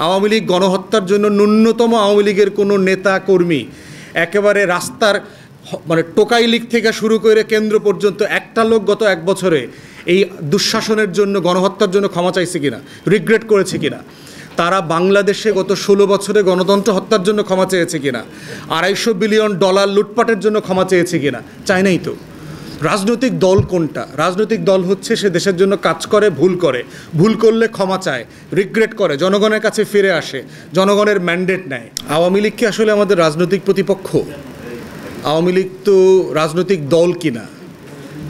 আওয়ামী লীগ গণহত্যার জন্য ন্যূনতম আওয়ামী লীগের কোনো নেতা কর্মী একেবারে রাস্তার মানে টোকাই লীগ থেকে শুরু করে কেন্দ্র পর্যন্ত একটা লোক গত এক বছরে এই দুঃশাসনের জন্য গণহত্যার জন্য ক্ষমা চাইছে কিনা, রিগ্রেট করেছে কিনা, তারা বাংলাদেশে গত 16 বছরে গণতন্ত্র হত্যার জন্য ক্ষমা চেয়েছে কিনা, $250 বিলিয়ন লুটপাটের জন্য ক্ষমা চেয়েছে কিনা, চায় নাই তো। রাজনৈতিক দল কোনটা? রাজনৈতিক দল হচ্ছে সে দেশের জন্য কাজ করে, ভুল করলে ক্ষমা চায়, রিগ্রেট করে, জনগণের কাছে ফিরে আসে, জনগণের ম্যান্ডেট নেয়। আওয়ামী লীগ কি আসলে আমাদের রাজনৈতিক প্রতিপক্ষ? আওয়ামী লীগ তো রাজনৈতিক দল কিনা।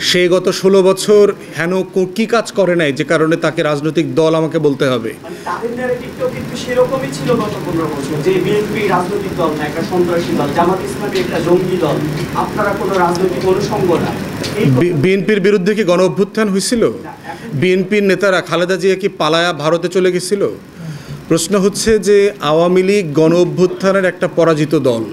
সে গত 16 বছর হেন কি কাজ করে নাই যে কারণে তাকে রাজনৈতিক দল আমাকে বলতে হবে? তাদের ন্যারেটিভটাও কিন্তু সেরকমই ছিল গত 15 বছর, যে বিএনপি রাজনৈতিক দল না, একটা সন্ত্রাসী দল, জামাত ইসলামী একটা জঙ্গি দল, আপনারা কোনো রাজনৈতিক অনুষঙ্গ না। বিএনপির বিরুদ্ধে কি গণ অভ্যুত্থান হয়েছিল? বিএনপির নেতারা খালেদা জিয়া কি পালায়া ভারতে চলে গেছিল? প্রশ্ন হচ্ছে যে আওয়ামী লীগ গণ অভ্যুত্থানের একটা পরাজিত দল।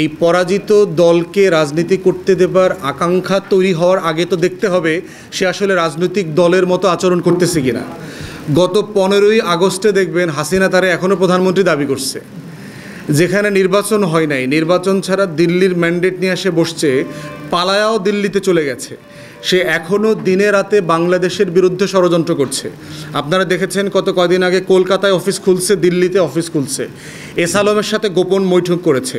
এই পরাজিত দলকে রাজনীতি করতে দেবার আকাঙ্ক্ষা তৈরি হওয়ার আগে তো দেখতে হবে সে আসলে রাজনৈতিক দলের মতো আচরণ করতেছে কিনা। গত 15ই আগস্টে দেখবেন হাসিনা তারা এখনও প্রধানমন্ত্রী দাবি করছে, যেখানে নির্বাচন হয় নাই, নির্বাচন ছাড়া দিল্লির ম্যান্ডেট নিয়ে এসে বসছে, পালায়াও দিল্লিতে চলে গেছে। সে এখনও দিনে রাতে বাংলাদেশের বিরুদ্ধে ষড়যন্ত্র করছে। আপনারা দেখেছেন কদিন আগে কলকাতায় অফিস খুলছে, দিল্লিতে অফিস খুলছে, এস আলমের সাথে গোপন বৈঠক করেছে।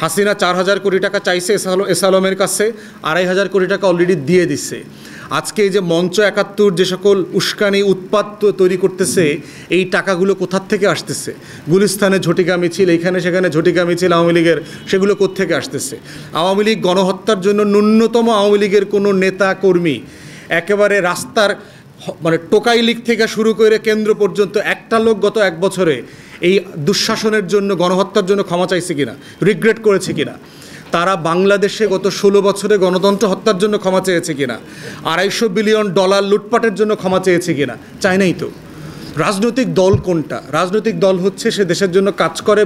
হাসিনা 4,000 কোটি টাকা চাইছে এস আলমের কাছে, 2,500 কোটি টাকা অলরেডি দিয়ে দিচ্ছে। আজকে এই যে মঞ্চ 71 যে সকল উস্কানি উৎপাত তৈরি করতেছে, এই টাকাগুলো কোথার থেকে আসতেছে? গুলিস্তানে ঝটিকা মিছিল, এইখানে সেখানে ঝটিকা মিছিল আওয়ামী লীগের, সেগুলো কোত্থেকে আসতেছে? আওয়ামী লীগ গণহত্যার জন্য ন্যূনতম আওয়ামী লীগের কোনো নেতা কর্মী একেবারে রাস্তার মানে টোকাই লীগ থেকে শুরু করে কেন্দ্র পর্যন্ত একটা লোক গত এক বছরে এই দুঃশাসনের জন্য গণহত্যার জন্য ক্ষমা চাইছে কিনা, রিগ্রেট করেছে কিনা, তারা বাংলাদেশে গত 16 বছরে গণতন্ত্র হত্যার জন্য ক্ষমা চেয়েছে কিনা, $250 বিলিয়ন লুটপাটের জন্য ক্ষমা চেয়েছে কিনা, চায় নাই তো। রাজনৈতিক দল কোনটা? রাজনৈতিক দল হচ্ছে সে দেশের জন্য কাজ করে,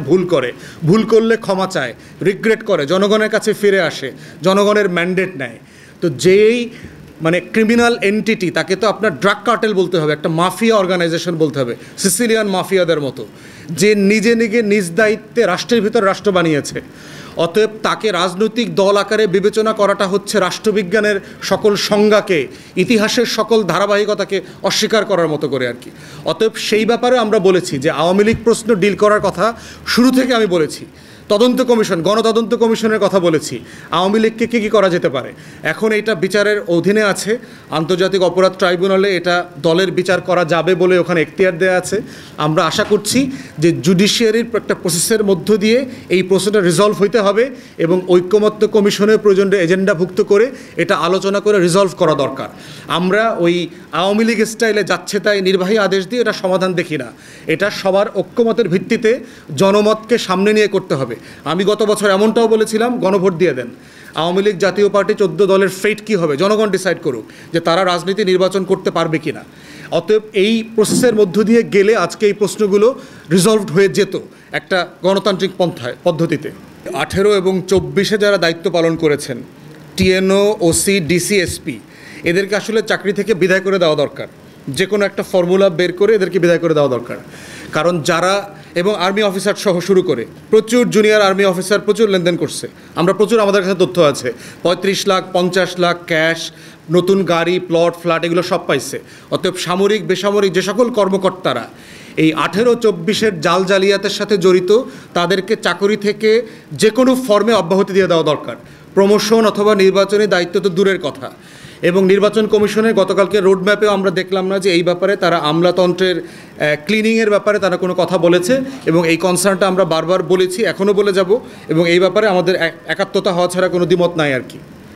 ভুল করলে ক্ষমা চায়, রিগ্রেট করে, জনগণের কাছে ফিরে আসে, জনগণের ম্যান্ডেট নেয়। তো যেই মানে ক্রিমিনাল এন্টিটি, তাকে তো আপনার ড্রাগ কার্টেল বলতে হবে, একটা মাফিয়া অর্গানাইজেশন বলতে হবে, সিসিলিয়ান মাফিয়াদের মতো, যে নিজে নিজ দায়িত্বে রাষ্ট্রের ভিতর রাষ্ট্র বানিয়েছে। অতএব তাকে রাজনৈতিক দল আকারে বিবেচনা করাটা হচ্ছে রাষ্ট্রবিজ্ঞানের সকল সংজ্ঞাকে, ইতিহাসের সকল ধারাবাহিকতাকে অস্বীকার করার মতো করে আর কি। অতএব সেই ব্যাপারে আমরা বলেছি যে আওয়ামী লীগ প্রশ্ন ডিল করার কথা শুরু থেকে আমি বলেছি। তদন্ত কমিশন, গণতদন্ত কমিশনের কথা বলেছি। আওয়ামী লীগকে কী করা যেতে পারে? এখন এটা বিচারের অধীনে আছে, আন্তর্জাতিক অপরাধ ট্রাইব্যুনালে এটা দলের বিচার করা যাবে বলে ওখানে এখতিয়ার দেওয়া আছে। আমরা আশা করছি যে জুডিশিয়ারির একটা প্রসেসের মধ্য দিয়ে এই প্রশ্নটা রিজলভ হইতে হবে এবং ঐক্যমত্য কমিশনের প্রয়োজনে এজেন্ডাভুক্ত করে এটা আলোচনা করে রিজলভ করা দরকার। আমরা ওই আওয়ামী লীগ স্টাইলে যাচ্ছে তাই নির্বাহী আদেশ দিয়ে এটা সমাধান দেখি না। এটা সবার ঐক্যমতের ভিত্তিতে জনমতকে সামনে নিয়ে করতে হবে। আমি গত বছর এমনটাও বলেছিলাম, গণভোট দিয়ে দেন। আওয়ামী লীগ জাতীয় পার্টি 14 দলের ফেট কী হবে জনগণ ডিসাইড করুক যে তারা রাজনীতি নির্বাচন করতে পারবে কি না। অতএব এই প্রসেসের মধ্য দিয়ে গেলে আজকে এই প্রশ্নগুলো রিজলভড হয়ে যেত একটা গণতান্ত্রিক পদ্ধতিতে। 18 এবং 24-এ যারা দায়িত্ব পালন করেছেন, টিএনও, ওসি, ডিসি, এসপি, এদেরকে আসলে চাকরি থেকে বিদায় করে দেওয়া দরকার। যে কোনো একটা ফর্মুলা বের করে এদেরকে বিদায় করে দেওয়া দরকার। কারণ যারা, এবং আর্মি অফিসার সহ শুরু করে প্রচুর জুনিয়র আর্মি অফিসার প্রচুর লেনদেন করছে। আমরা প্রচুর, আমাদের কাছে তথ্য আছে, 35 লাখ 50 লাখ ক্যাশ, নতুন গাড়ি, প্লট, ফ্ল্যাট, এগুলো সব পাইছে। অতএব সামরিক বেসামরিক যে সকল কর্মকর্তারা এই 18-24-এর জাল জালিয়াতের সাথে জড়িত, তাদেরকে চাকরি থেকে যে কোনো ফর্মে অব্যাহতি দিয়ে দেওয়া দরকার। প্রমোশন অথবা নির্বাচনী দায়িত্ব তো দূরের কথা। এবং নির্বাচন কমিশনের গতকালকে রোডম্যাপেও আমরা দেখলাম না যে এই ব্যাপারে তারা আমলাতন্ত্রের ক্লিনিংয়ের ব্যাপারে তারা কোনো কথা বলেছে, এবং এই কনসার্নটা আমরা বারবার বলেছি, এখনও বলে যাব, এবং এই ব্যাপারে আমাদের একাত্মতা হওয়া ছাড়া কোনো দ্বিমত নাই আর কি।